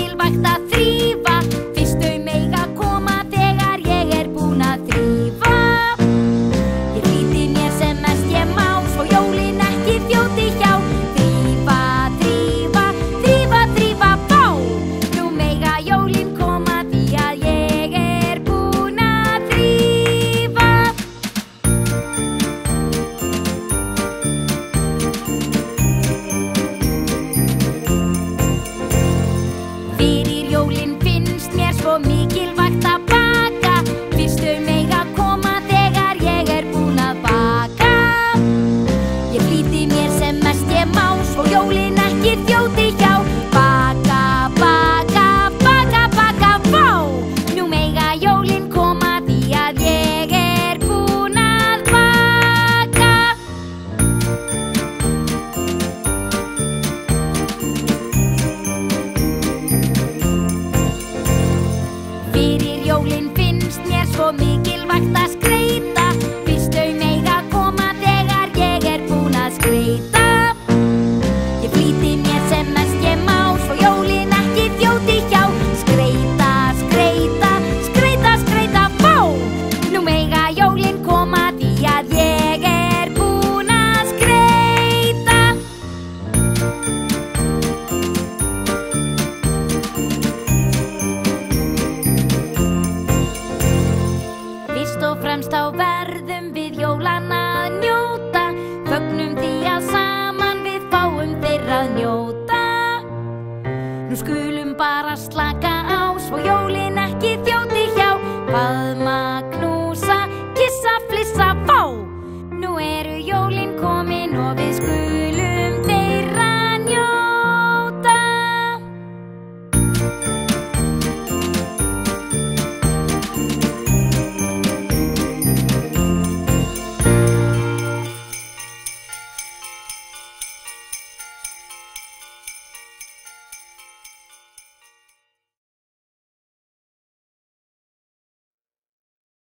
mikilvægt að þrífa, fyrst þau mega koma þegar ég búin að þrífa. Ég flýti mér sem mest ég má, svo jólin ekki þjóti hjá. Þrífa, þrífa, þrífa, þrífa, vá! Nú mega jólin koma því að ég búin að þrífa. Fyrir jólin finnst mér svo mikilvægt að baka, fyrst þau mega koma þegar ég búin að baka. Ég flýti mér sem mest ég má, svo jólin ekki þjóti hjá. Baka, baka, baka, baka, vá! Nú mega jólin koma því að ég búin að baka. Fyrir jólin finnst mér svo mikilvægt að skreyta, fyrst þau mega koma þegar ég búin að skreyta. Ég flýti mér sem mest ég má, svo jólin ekki þjóti hjá. Skreyta, skreyta, skreyta, skreyta, vá! Nú mega jólin koma því að ég búin að skreyta. Fyrst og fremst þá verðum við jólanna að njóta, fögnum því að saman við fáum þeirra að njóta. Nú skulum bara slaka á, svo jólin ekki þjóti hjá. Hvað